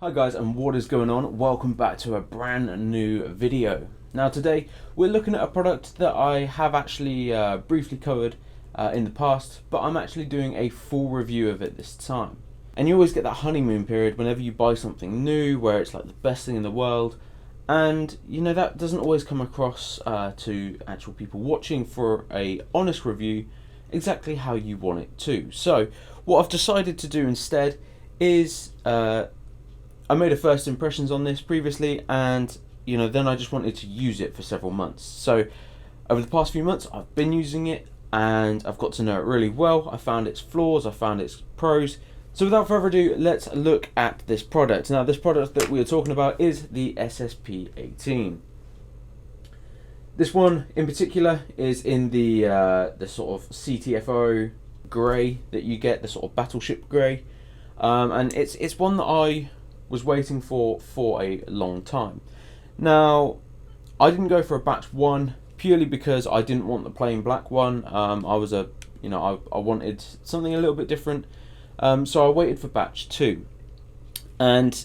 Hi guys, and what is going on? Welcome back to a brand new video. Now today we're looking at a product that I have actually briefly covered in the past, but I'm actually doing a full review of it this time. And you always get that honeymoon period whenever you buy something new where it's like the best thing in the world, and you know that doesn't always come across to actual people watching for a honest review exactly how you want it to. So what I've decided to do instead is I made a first impressions on this previously, and then I just wanted to use it for several months. So over the past few months I've been using it and I've got to know it really well. I found its flaws, I found its pros. So without further ado, let's look at this product. Now this product that we are talking about is the SSP18. This one in particular is in the sort of CTFO grey that you get, the sort of battleship grey, and it's one that I was waiting for a long time. Now I didn't go for a batch 1 purely because I didn't want the plain black one. I wanted something a little bit different, so I waited for batch 2. And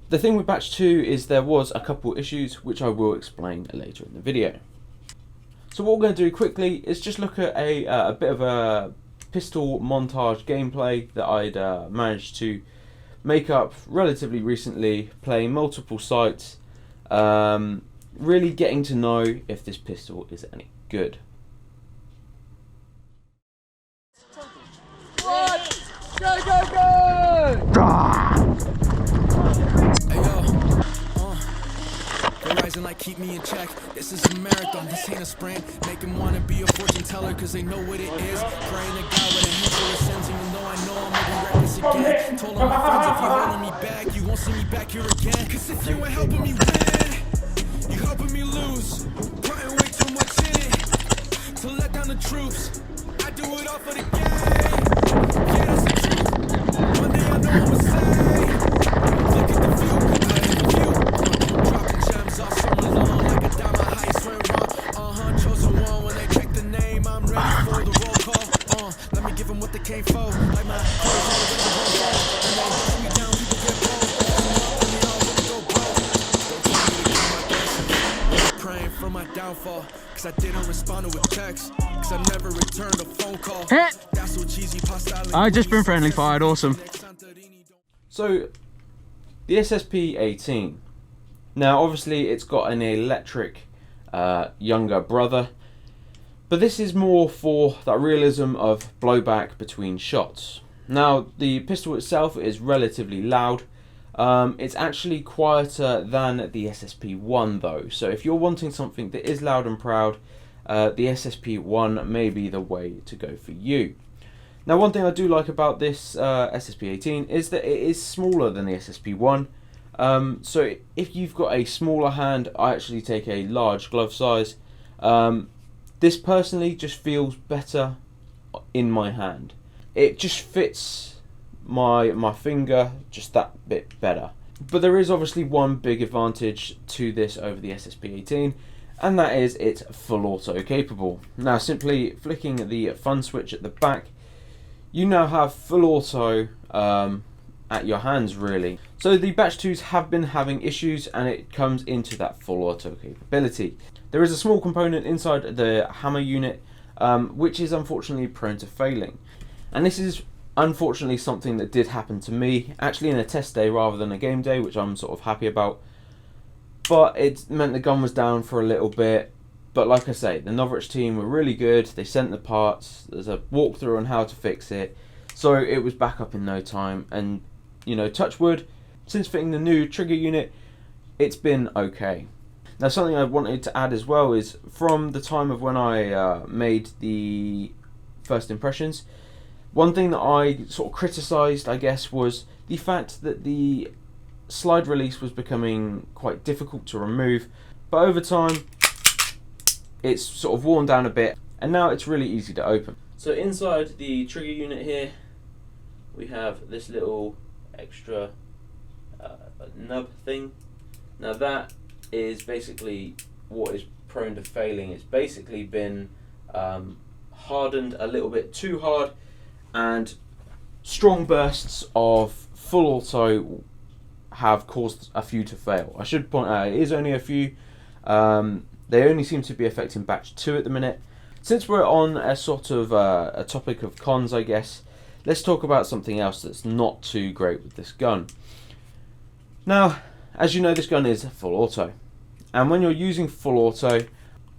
the thing with batch 2 is there was a couple issues which I will explain later in the video. So what we're going to do quickly is just look at a bit of a pistol montage gameplay that I'd managed to make up relatively recently, playing multiple sites, really getting to know if this pistol is any good. What? Go, go, go! Hey, yo. They're rising like keep me in check. This is a marathon, this ain't a sprint. Make them wanna be a fortune teller cause they know what it is. Praying to God with a handful of sins, even though I know I'm gonna be reckless again. Told all my friends if you're holding me back, you won't see me back here again. Cause if you ain't helping me win, you helping me lose. Putting way too much in it to let down the troops. I do it all for the game. Yeah, that's the truth. One day I know I'ma say, look at the view, dropping gems all summer long like a diamond heist went wrong. Chosen one when they check the name, I'm ready for the roll call. Let me give them what they came for. Like my clothes all the way to roll call. And they push me down, people get bold. Put me all really go broke. Don't tell me to keep my distance. Praying for my downfall, cause I didn't respond to a text. Cause I never returned a phone call. That's so cheesy, I just been friendly fired, awesome. So the SSP18. Now obviously it's got an electric younger brother, but this is more for that realism of blowback between shots. Now the pistol itself is relatively loud. It's actually quieter than the SSP1 though, so if you're wanting something that is loud and proud, the SSP1 may be the way to go for you. Now one thing I do like about this SSP18 is that it is smaller than the SSP1. So if you've got a smaller hand, I actually take a large glove size. This personally just feels better in my hand. It just fits my finger just that bit better. But there is obviously one big advantage to this over the SSP18, and that is it's full auto capable. Now simply flicking the fun switch at the back, you now have full auto at your hands really. So the batch 2s have been having issues, and it comes into that full auto capability. There is a small component inside the hammer unit which is unfortunately prone to failing, and this is unfortunately something that did happen to me actually in a test day rather than a game day, which I'm sort of happy about, but it meant the gun was down for a little bit. But like I say, the Novritsch team were really good. They sent the parts, there's a walkthrough on how to fix it, so it was back up in no time. And touch wood, since fitting the new trigger unit, it's been okay. Now something I wanted to add as well is from the time of when I made the first impressions, one thing that I sort of criticised, I guess, was the fact that the slide release was becoming quite difficult to remove, but over time it's sort of worn down a bit, and now it's really easy to open. So inside the trigger unit here, we have this little extra nub thing. Now that is basically what is prone to failing. It's basically been hardened a little bit too hard, and strong bursts of full auto have caused a few to fail. I should point out it is only a few. They only seem to be affecting batch 2 at the minute. Since we're on a sort of a topic of cons, I guess, let's talk about something else that's not too great with this gun. Now, as you know, this gun is full auto, and when you're using full auto,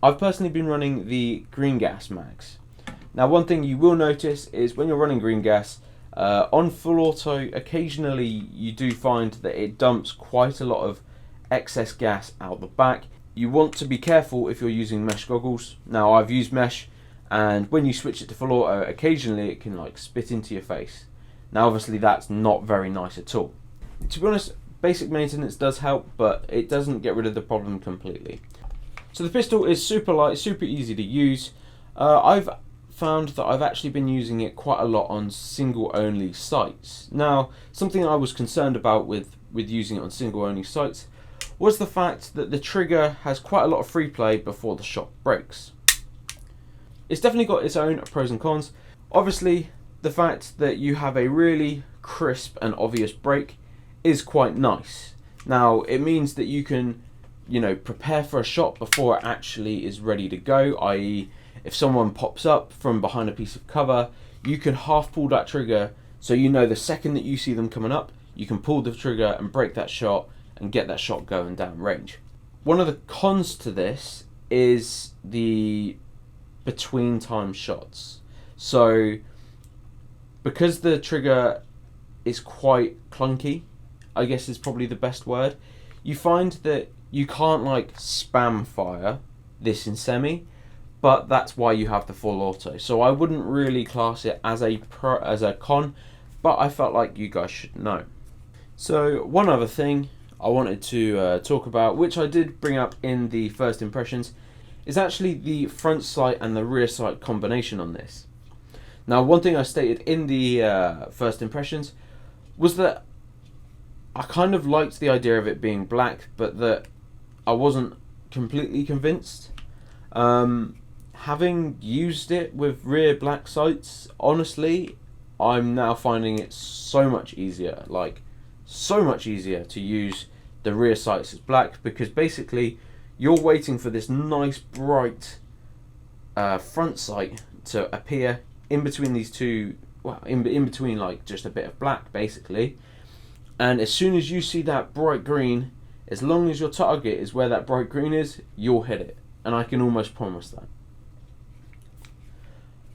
I've personally been running the green gas mags. Now, one thing you will notice is when you're running green gas on full auto, occasionally you do find that it dumps quite a lot of excess gas out the back. You want to be careful if you're using mesh goggles. Now, I've used mesh, and when you switch it to full auto, occasionally it can like spit into your face. Now, obviously that's not very nice at all. To be honest, basic maintenance does help, but it doesn't get rid of the problem completely. So the pistol is super light, super easy to use. I've found that I've actually been using it quite a lot on single only sights. Now, something I was concerned about with using it on single only sights was the fact that the trigger has quite a lot of free play before the shot breaks. It's definitely got its own pros and cons. Obviously, the fact that you have a really crisp and obvious break is quite nice. Now, it means that you can, prepare for a shot before it actually is ready to go, i.e. if someone pops up from behind a piece of cover, you can half pull that trigger, so you know the second that you see them coming up, you can pull the trigger and break that shot and get that shot going down range. One of the cons to this is the between time shots. So because the trigger is quite clunky, I guess is probably the best word, you find that you can't like spam fire this in semi, but that's why you have the full auto. So I wouldn't really class it as a con, but I felt like you guys should know. So one other thing I wanted to talk about, which I did bring up in the first impressions, is actually the front sight and the rear sight combination on this. Now, one thing I stated in the first impressions was that I kind of liked the idea of it being black, but that I wasn't completely convinced. Having used it with rear black sights, honestly, I'm now finding it so much easier, to use the rear sights as black, because basically you're waiting for this nice bright front sight to appear in between these two, in between like just a bit of black basically, and as soon as you see that bright green, as long as your target is where that bright green is, you'll hit it, and I can almost promise that.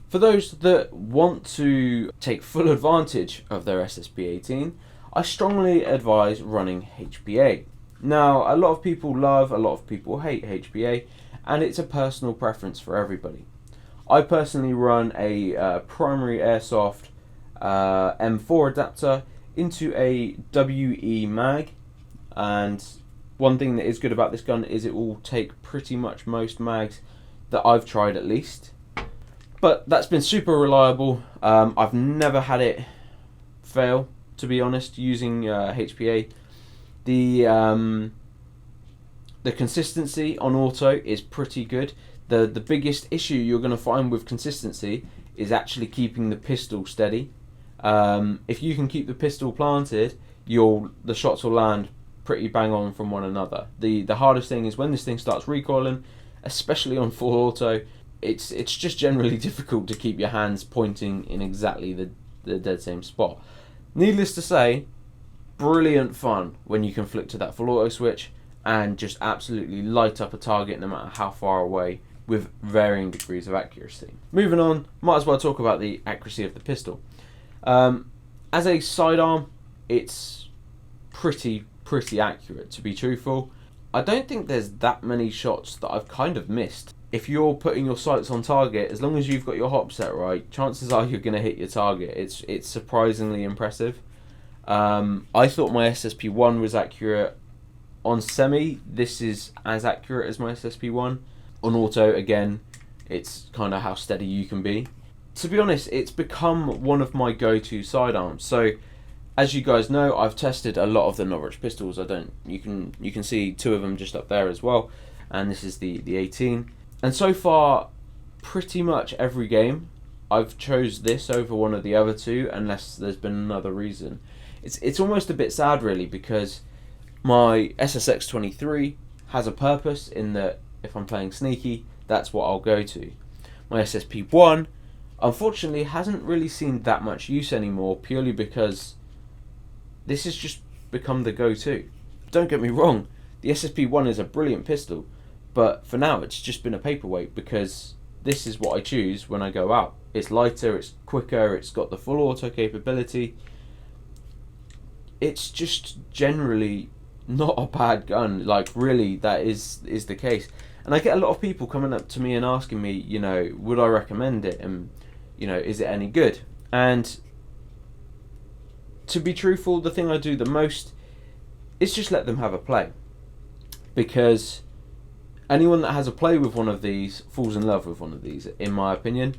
For those that want to take full advantage of their SSP18, I strongly advise running HPA. Now, a lot of people love, a lot of people hate HPA, and it's a personal preference for everybody. I personally run a primary Airsoft M4 adapter into a WE mag, and one thing that is good about this gun is it will take pretty much most mags that I've tried at least. But that's been super reliable. I've never had it fail, to be honest, using HPA. The consistency on auto is pretty good. The biggest issue you're going to find with consistency is actually keeping the pistol steady. If you can keep the pistol planted, the shots will land pretty bang on from one another. The hardest thing is when this thing starts recoiling, especially on full auto. It's just generally difficult to keep your hands pointing in exactly the dead same spot. Needless to say, brilliant fun when you can flick to that full auto switch and just absolutely light up a target no matter how far away, with varying degrees of accuracy. Moving on, might as well talk about the accuracy of the pistol. As a sidearm, it's pretty accurate, to be truthful. I don't think there's that many shots that I've kind of missed. If you're putting your sights on target, as long as you've got your hop set right, chances are you're going to hit your target. It's surprisingly impressive. I thought my SSP1 was accurate. On semi, this is as accurate as my SSP1. On auto, again, it's kind of how steady you can be. To be honest, it's become one of my go-to sidearms. So, as you guys know, I've tested a lot of the Norwich pistols. You can see two of them just up there as well, and this is the 18. And so far, pretty much every game, I've chose this over one of the other two, unless there's been another reason. It's almost a bit sad, really, because My SSX23 has a purpose in that if I'm playing sneaky, that's what I'll go to. My SSP1 unfortunately hasn't really seen that much use anymore, purely because this has just become the go-to. Don't get me wrong, the SSP1 is a brilliant pistol, but for now it's just been a paperweight because this is what I choose when I go out. It's lighter, it's quicker, it's got the full auto capability. It's just generally not a bad gun. Like, really, that is the case. And I get a lot of people coming up to me and asking me, you know, would I recommend it, and you know, is it any good? And to be truthful, the thing I do the most is just let them have a play, because anyone that has a play with one of these falls in love with one of these, in my opinion.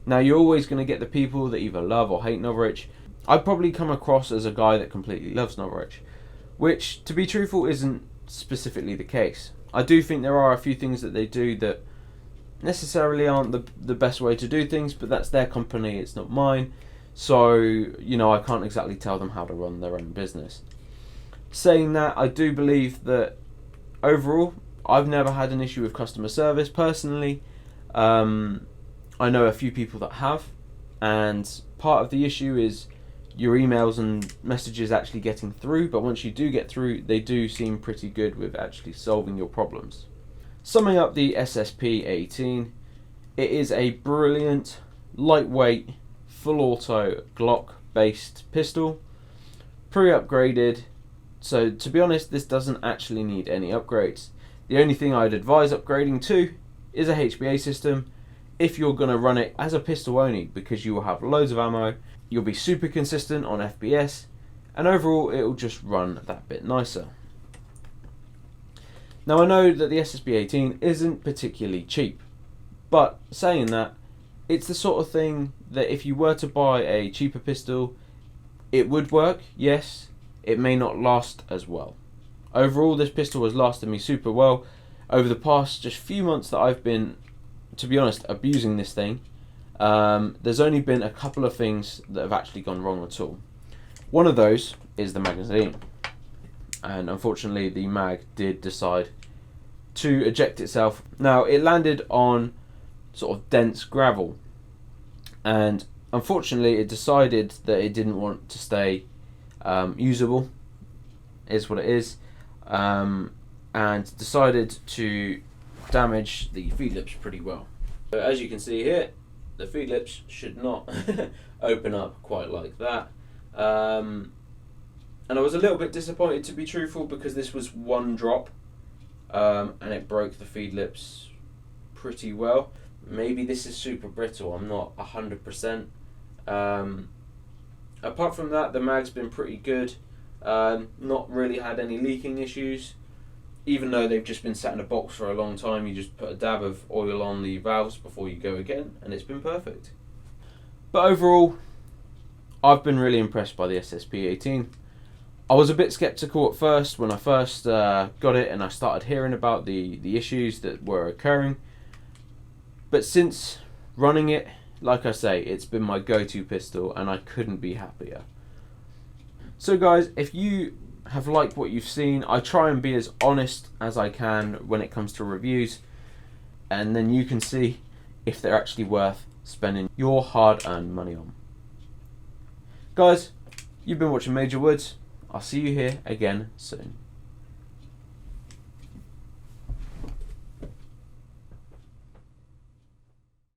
Now, you're always going to get the people that either love or hate Norwich. I'd probably come across as a guy that completely loves Norwich, which, to be truthful, isn't specifically the case. I do think there are a few things that they do that necessarily aren't the best way to do things, but that's their company, it's not mine. So, you know, I can't exactly tell them how to run their own business. Saying that, I do believe that overall, I've never had an issue with customer service personally. I know a few people that have, and part of the issue is your emails and messages actually getting through, but once you do get through, they do seem pretty good with actually solving your problems. Summing up the SSP18, it is a brilliant, lightweight, full auto Glock based pistol, pre-upgraded. So to be honest, this doesn't actually need any upgrades. The only thing I'd advise upgrading to is a HBA system if you're going to run it as a pistol only, because you will have loads of ammo, you'll be super consistent on FPS, and overall it will just run that bit nicer. Now, I know that the SSP18 isn't particularly cheap, but saying that, it's the sort of thing that if you were to buy a cheaper pistol, it would work, yes, it may not last as well. Overall, this pistol has lasted me super well. Over the past just few months that I've been, to be honest, abusing this thing, there's only been a couple of things that have actually gone wrong at all. One of those is the magazine, and unfortunately the mag did decide to eject itself. Now, it landed on sort of dense gravel, and unfortunately it decided that it didn't want to stay usable, is what it is, and decided to damage the feed lips pretty well. So as you can see here, the feed lips should not open up quite like that, and I was a little bit disappointed, to be truthful, because this was one drop, and it broke the feed lips pretty well. Maybe this is super brittle, I'm not 100%. Apart from that, the mag's been pretty good, not really had any leaking issues. Even though they've just been sat in a box for a long time, you just put a dab of oil on the valves before you go again, and it's been perfect. But overall, I've been really impressed by the SSP18. I was a bit skeptical at first when I first got it and I started hearing about the issues that were occurring. But since running it, like I say, it's been my go-to pistol and I couldn't be happier. So guys, if you have liked what you've seen, I try and be as honest as I can when it comes to reviews, and then you can see if they're actually worth spending your hard-earned money on. Guys, you've been watching Major Woods. I'll see you here again soon.